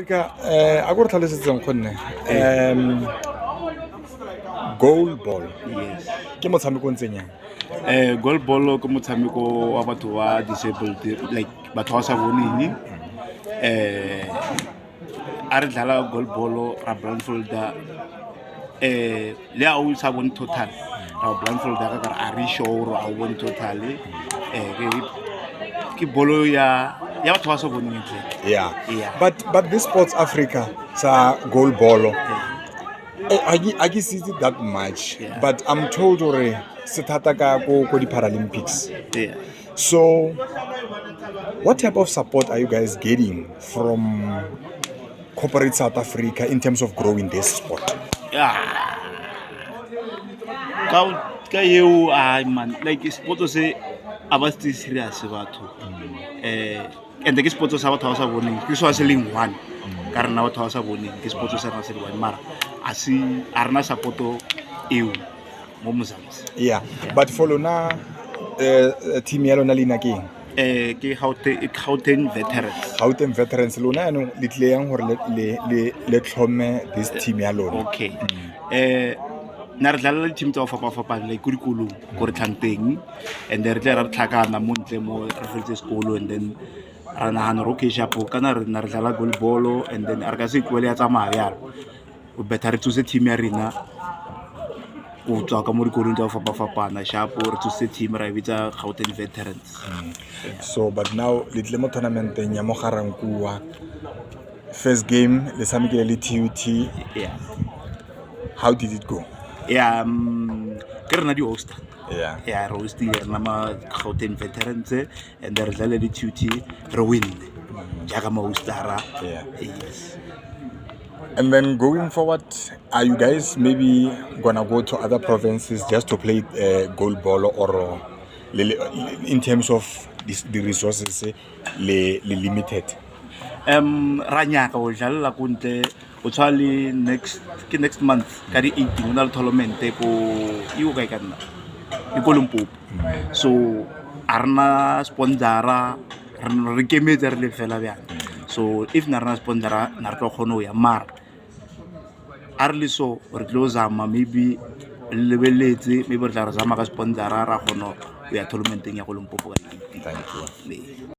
Africa, I got to listen to GoalBall. Yes. Ke motshameko o ntseng yang? GoalBall ke motshameko wa batho ba disabled, like batho ba sa boneng. A re dlala GoalBall ra blindfolda le a o sa bone total ra blindfolda ka a re show or a o bone total ke bolo ya batho ba sa boneng ntle. Yeah. Yeah. But this Sports Africa sa GoalBall, I can see it that much. Yeah. But I'm told already se thata ka ko di Paralympics. Yeah. So what type of support are you guys getting from corporate South Africa in terms of growing this sport? Yeah. Ka you man like sport se abasti serious batho. And the sport sa batho ba sa boneng ke so se leng one ka rena batho ba sa boneng ke sport sa rena se le one mara a rena support eo mo Mozambique. Yeah. But for lona team ya lona lena ke Ke Gauteng veterans. Gauteng veterans lona no le tle yang hore le tlhome this team ya lona. Okay. Na re dlala le team tsa go fapa like ko dikolong ko re tlhanteng and then re tla ra tlhakana mo ntle mo re fetse sekolo and then ra nagana okay shapo kana re na re dlala GoalBall and then re ka se kwele ya tsamaya yalo o better re tsose team ya rena o tswa ka mo dikolong tsa go fapana shapo re tsose team ra bitsa Gauteng veterans. So but now le tle mo tournamenteng ya mo Garankuwa first game le samikile le TUT. Yeah. How did it go? Yeah, ke rena di host. Yeah. Yeah, re host ya rena ma Gauteng veterans and then re dlala le TUT re win jaaka ma hostara. Yeah. Yes. And then going forward, are you guys maybe gonna go to other provinces just to play GoalBall or in terms of the resources le limited? Ra nyaka o dlala ko ntle o tshwale next month ka di 18 o na le tournament ko io ka kana ko Limpopo. So arna sponsora re kemetse re le fela bjang. So if na rena sponsora na re tlo kgona ya mar are le so re tlo zama maybe lebeletse maybe re tla re zama ka sponsora ra kgona ya tournamenteng ya go Limpopo ka 18. Thank you.